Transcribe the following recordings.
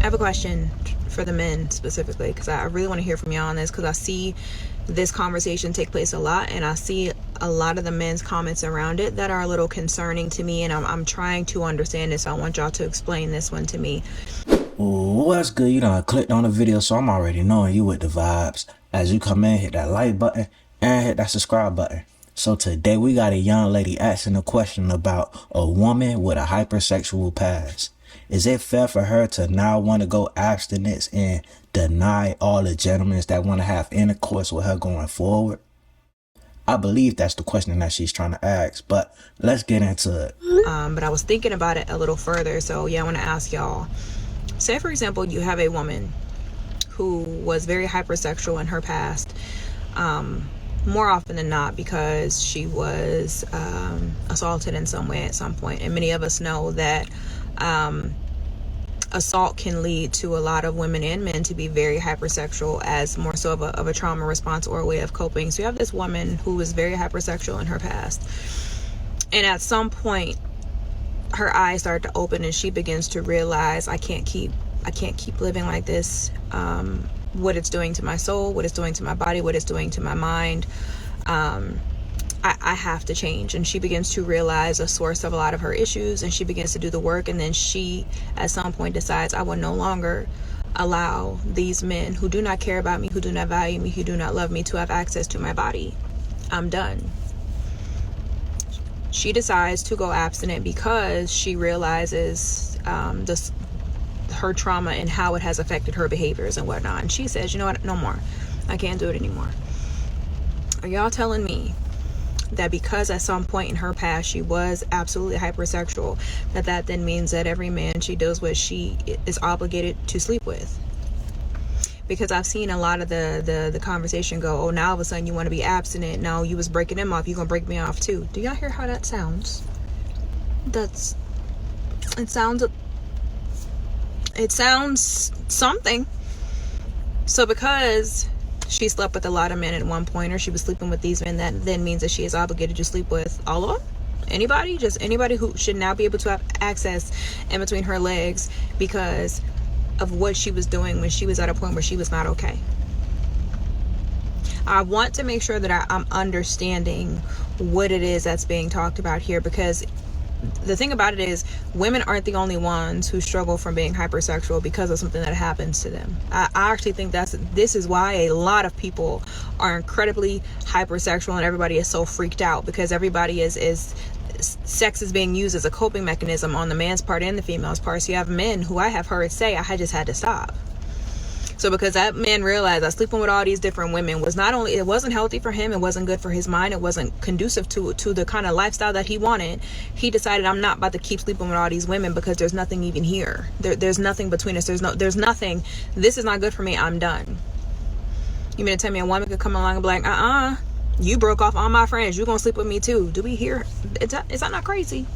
have a question for the men specifically, because I really want to hear from y'all on this, because I see this conversation take place a lot, and I see a lot of the men's comments around it that are a little concerning to me, and I'm trying to understand this. So I want y'all to explain this one to me. Ooh, that's good. You done clicked on the video, so I'm already knowing you with the vibes. As you come in, hit that like button and hit that subscribe button. So today we got a young lady asking a question about a woman with a hypersexual past. Is it fair for her to now want to go abstinence and deny all the gentlemen that want to have intercourse with her going forward? I believe that's the question that she's trying to ask, but let's get into it. But I was thinking about it a little further, so yeah, I want to ask y'all. Say, for example, you have a woman who was very hypersexual in her past, more often than not because she was assaulted in some way at some point. And many of us know that assault can lead to a lot of women and men to be very hypersexual as more so of a trauma response or a way of coping. So you have this woman who was very hypersexual in her past, and at some point her eyes start to open and she begins to realize, I can't keep living like this. What it's doing to my soul, what it's doing to my body, what it's doing to my mind. I have to change. And she begins to realize the source of a lot of her issues, and she begins to do the work. And then she at some point decides, I will no longer allow these men who do not care about me, who do not value me, who do not love me, to have access to my body. I'm done. She decides to go abstinent because she realizes her trauma and how it has affected her behaviors and whatnot. And she says, you know what, no more. I can't do it anymore. Are y'all telling me that because at some point in her past she was absolutely hypersexual, that then means that every man she deals with, she is obligated to sleep with? Because I've seen a lot of the conversation go, oh, now all of a sudden you want to be abstinent. No, you was breaking him off, you gonna break me off too. Do y'all hear how that sounds? It sounds something. So because she slept with a lot of men at one point, or she was sleeping with these men, that then means that she is obligated to sleep with all of them? Anybody? Just anybody who should now be able to have access in between her legs because of what she was doing when she was at a point where she was not okay. I want to make sure that I'm understanding what it is that's being talked about here, because the thing about it is, women aren't the only ones who struggle from being hypersexual because of something that happens to them. I actually think this is why a lot of people are incredibly hypersexual, and everybody is so freaked out, because everybody is sex is being used as a coping mechanism on the man's part and the female's part. So you have men who I have heard say, I just had to stop. So because that man realized that sleeping with all these different women was not only, it wasn't healthy for him, it wasn't good for his mind, it wasn't conducive to the kind of lifestyle that he wanted, he decided, I'm not about to keep sleeping with all these women because there's nothing even here. There's nothing between us. There's nothing. This is not good for me. I'm done. You mean to tell me a woman could come along and be like, you broke off all my friends, you're gonna sleep with me too? Do we hear? Is that not crazy?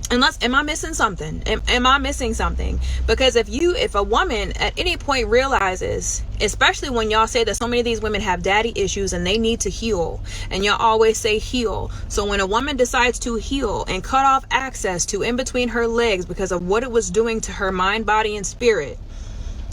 Am I missing something? Am I missing something? Because if a woman at any point realizes, especially when y'all say that so many of these women have daddy issues and they need to heal, and y'all always say heal. So when a woman decides to heal and cut off access to in between her legs because of what it was doing to her mind, body, and spirit,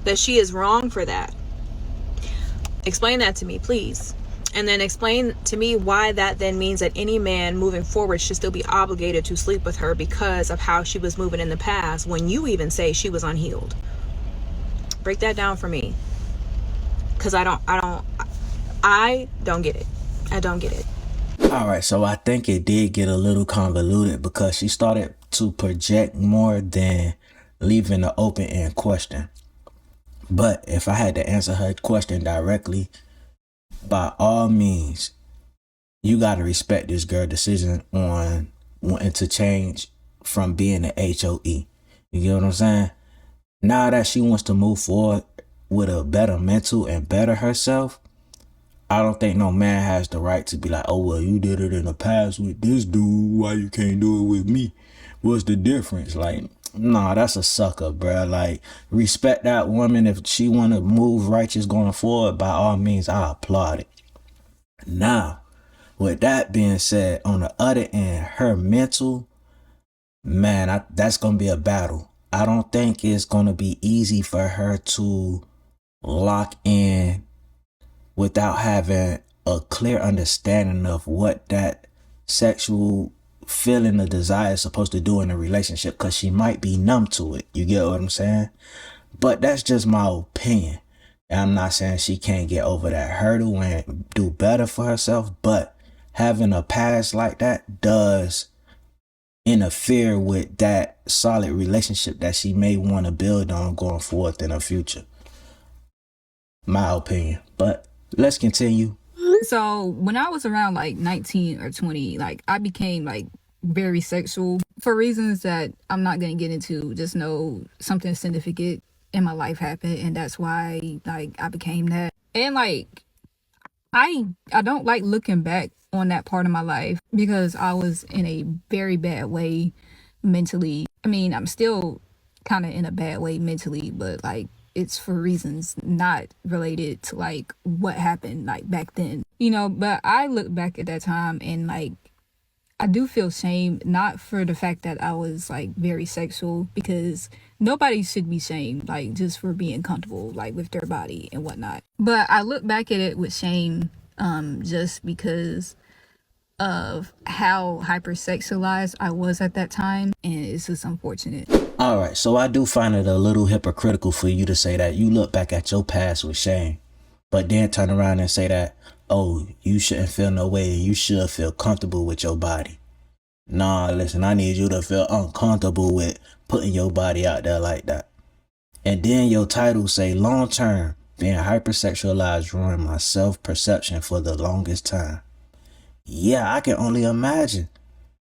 that she is wrong for that. Explain that to me, please. And then explain to me why that then means that any man moving forward should still be obligated to sleep with her because of how she was moving in the past, when you even say she was unhealed. Break that down for me, because I don't get it. I don't get it. All right, so I think it did get a little convoluted because she started to project more than leaving the open-end question. But if I had to answer her question directly, by all means, you got to respect this girl's decision on wanting to change from being an HOE. You get what I'm saying? Now that she wants to move forward with a better mental and better herself, I don't think no man has the right to be like, oh, well, you did it in the past with this dude, why you can't do it with me? What's the difference? Like, nah, that's a sucker, bruh. Like, respect that woman. If she want to move righteous going forward, by all means, I applaud it. Now, with that being said, on the other end, her mental, man, that's going to be a battle. I don't think it's going to be easy for her to lock in without having a clear understanding of what that sexual feeling or desire is supposed to do in a relationship, because she might be numb to it. You get what I'm saying? But that's just my opinion. And I'm not saying she can't get over that hurdle and do better for herself, but having a past like that does interfere with that solid relationship that she may want to build on going forth in her future. My opinion. But let's continue. So when I was around like 19 or 20, like I became like very sexual for reasons that I'm not going to get into. Just know something significant in my life happened, and that's why like I became that. And like I don't like looking back on that part of my life because I was in a very bad way mentally. I mean, I'm still kind of in a bad way mentally, but like it's for reasons not related to like what happened like back then, you know. But I look back at that time and like I do feel shame, not for the fact that I was like very sexual, because nobody should be shamed like just for being comfortable like with their body and whatnot. But I look back at it with shame just because of how hypersexualized I was at that time, and it's just unfortunate. All right, so I do find it a little hypocritical for you to say that you look back at your past with shame, but then turn around and say that, oh, you shouldn't feel no way, you should feel comfortable with your body. Nah, listen, I need you to feel uncomfortable with putting your body out there like that. And then your title say, long term, being hypersexualized ruined my self-perception for the longest time. Yeah, I can only imagine.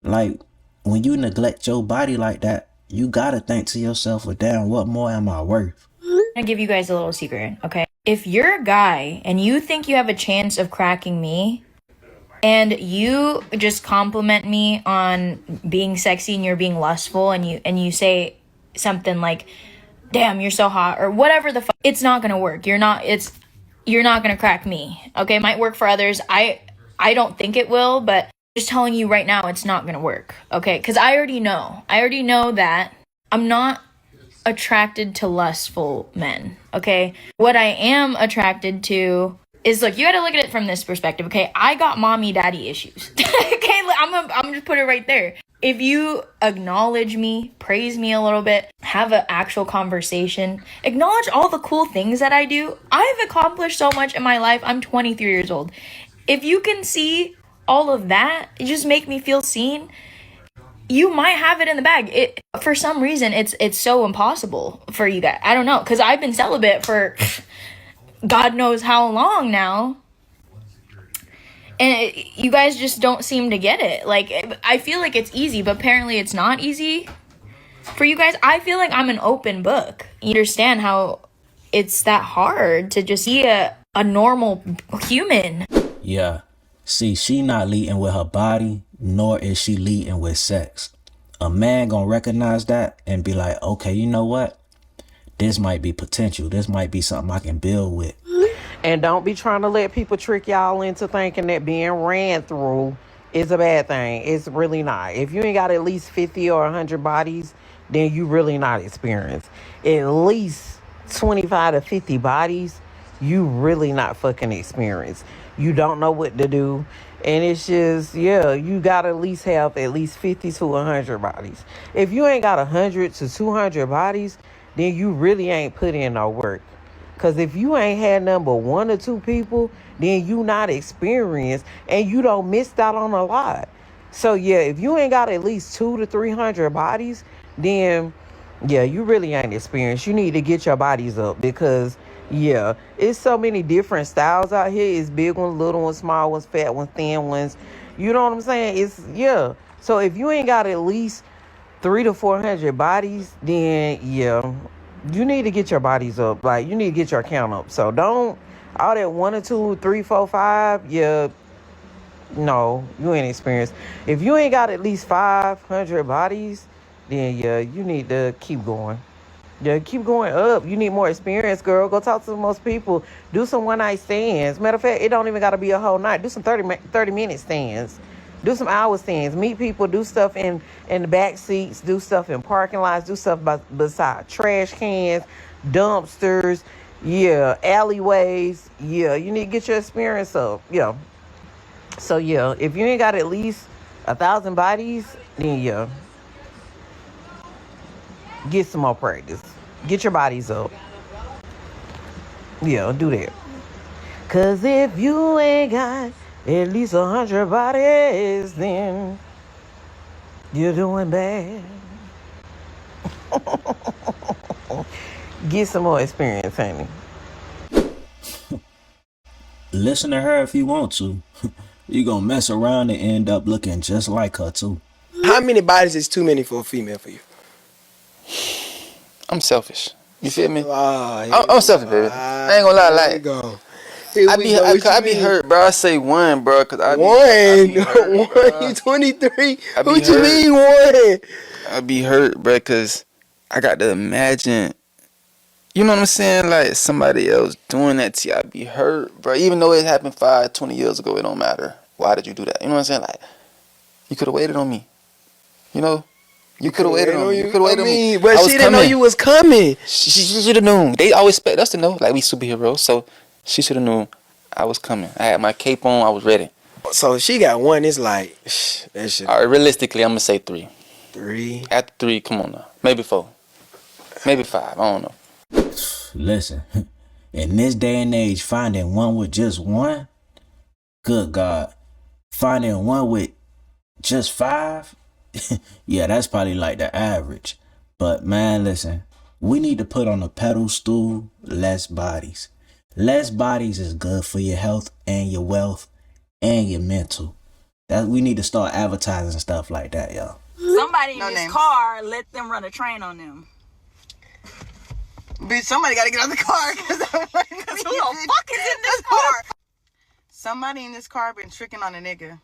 Like, when you neglect your body like that, you gotta think to yourself, well, damn, what more am I worth? I'm gonna give you guys a little secret, okay? If you're a guy and you think you have a chance of cracking me, and you just compliment me on being sexy and you're being lustful, and you say something like, damn, you're so hot, or whatever the fuck, it's not gonna work. You're not gonna crack me, okay? It might work for others. I don't think it will, but just telling you right now, it's not gonna work, okay? Because I already know that I'm not attracted to lustful men, okay? What I am attracted to is, look, you gotta look at it from this perspective, okay? I got mommy daddy issues. Okay, I'm just put it right there. If you acknowledge me, praise me a little bit, have an actual conversation, acknowledge all the cool things that I do. I've accomplished so much in my life. I'm 23 years old. If you can see all of that, it just make me feel seen, you might have it in the bag. For some reason, it's so impossible for you guys. I don't know, because I've been celibate for God knows how long now, and you guys just don't seem to get it. Like, I feel like it's easy, but apparently it's not easy for you guys. I feel like I'm an open book. You understand how it's that hard to just see a normal human. Yeah. See, she not leading with her body, nor is she leading with sex. A man gonna recognize that and be like, okay, you know what? This might be potential. This might be something I can build with. And don't be trying to let people trick y'all into thinking that being ran through is a bad thing. It's really not. If you ain't got at least 50 or 100 bodies, then you really not experienced. At least 25 to 50 bodies, you really not fucking experienced. You don't know what to do. And it's just, yeah, you got to at least have at least 50 to 100 bodies. If you ain't got 100 to 200 bodies, then you really ain't put in no work. Because if you ain't had number one or two people, then you not experienced and you don't missed out on a lot. So, yeah, if you ain't got at least 200 to 300 bodies, then, yeah, you really ain't experienced. You need to get your bodies up because, yeah, it's so many different styles out here. It's big ones, little ones, small ones, fat ones, thin ones. You know what I'm saying? It's, yeah. So if you ain't got at least 300 to 400 bodies, then, yeah, you need to get your bodies up. Like, you need to get your count up. So don't, all that 1 or 2, 3, 4, 5, yeah, no, you ain't experienced. If you ain't got at least 500 bodies, then, yeah, you need to keep going. Yeah, keep going up. You need more experience, girl. Go talk to most people. Do some one-night stands. Matter of fact, it don't even got to be a whole night. Do some 30-minute stands. Do some hour stands. Meet people. Do stuff in the back seats. Do stuff in parking lots. Do stuff beside trash cans, dumpsters. Yeah, alleyways. Yeah, you need to get your experience up. Yeah. So yeah, if you ain't got at least 1,000 bodies, then yeah, get some more practice. Get your bodies up. Yeah, do that. Cause if you ain't got at least 100 bodies, then you're doing bad. Get some more experience, honey. Listen to her if you want to. You gonna mess around and end up looking just like her too. How many bodies is too many for a female for you? I'm selfish. You feel me? Oh, I'm selfish, baby. I ain't gonna lie, like go. I be hurt, bro. I say one, bro, cause I be One. hurt, You 23. I be What you hurt. mean one? I be hurt, bro, cause I got to imagine. You know what I'm saying? Like somebody else doing that to you, I be hurt, bro. Even though it happened 20 years ago, it don't matter. Why did you do that? You know what I'm saying? Like you could have waited on me. You know. You could have waited on me. You could have waited on me. But she didn't know you was coming. She should have known. They always expect us to know, like we superheroes. So she should have known I was coming. I had my cape on. I was ready. So she got one. It's like that shit. All right, realistically, I'm gonna say 3. 3. After 3, come on now. Maybe 4. Maybe 5. I don't know. Listen, in this day and age, finding one with just one, good God, finding one with just 5, yeah, that's probably like the average. But man, listen, we need to put on a pedestal less bodies. Less bodies is good for your health and your wealth and your mental. That we need to start advertising stuff like that, y'all. Somebody in this car let them run a train on them. Bitch, somebody gotta get out the car. Cause who the fuck is in this car? Somebody in this car been tricking on a nigga.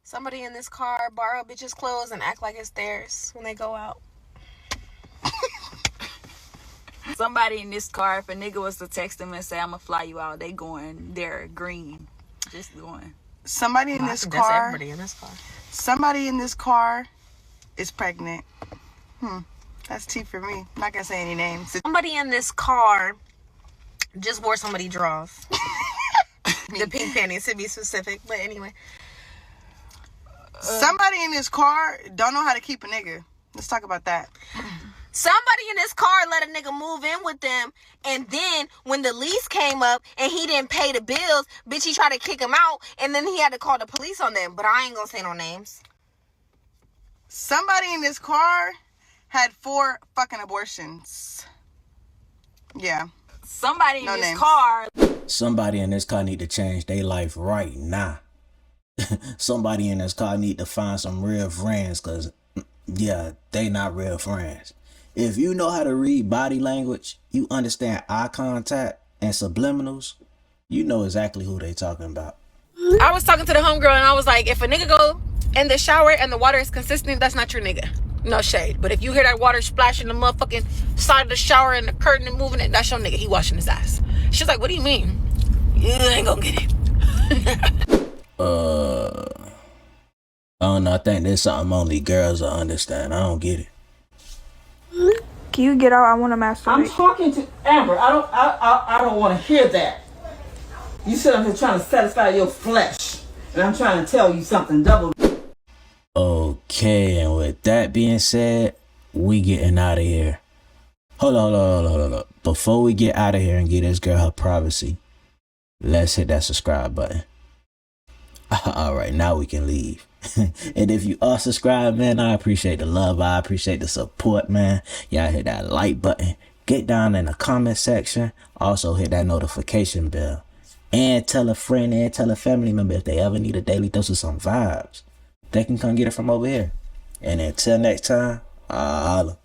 Somebody in this car borrow bitches' clothes and act like it's theirs when they go out. Somebody in this car, if a nigga was to text them and say, I'm gonna fly you out, they're green. Just going. Somebody in this car. That's everybody in this car. Somebody in this car is pregnant. That's T for me. I'm not gonna say any names. Somebody in this car just wore somebody drawers. The pink panties to be specific, but anyway. Somebody in this car don't know how to keep a nigga. Let's talk about that. Somebody in this car let a nigga move in with them, and then when the lease came up and he didn't pay the bills, bitch, he tried to kick him out, and then he had to call the police on them. But I ain't gonna say no names. Somebody in this car had 4 fucking abortions. Yeah. Somebody in No this names. car. Somebody in this car need to change their life right now. Somebody in this car need to find some real friends, cause yeah, they not real friends. If you know how to read body language, you understand eye contact and subliminals, you know exactly who they talking about. I was talking to the homegirl and I was like, if a nigga go in the shower and the water is consistent, that's not your nigga. No shade. But if you hear that water splashing the motherfucking side of the shower and the curtain and moving it, that's your nigga. He washing his ass. She's like, what do you mean? You ain't gonna get it. I don't know, I think there's something only girls will understand. I don't get it. Can you get out? I want to masturbate. I'm talking to Amber. I don't want to hear that. You sit up here trying to satisfy your flesh, and I'm trying to tell you something double. Okay, and with that being said, we getting out of here. Hold on. Before we get out of here and get this girl her privacy, let's hit that subscribe button. All right, now we can leave. And if you are subscribed, man, I appreciate the love. I appreciate the support, man. Y'all hit that like button. Get down in the comment section. Also hit that notification bell. And tell a friend and tell a family member if they ever need a daily dose of some vibes. They can come get it from over here. And until next time, holla.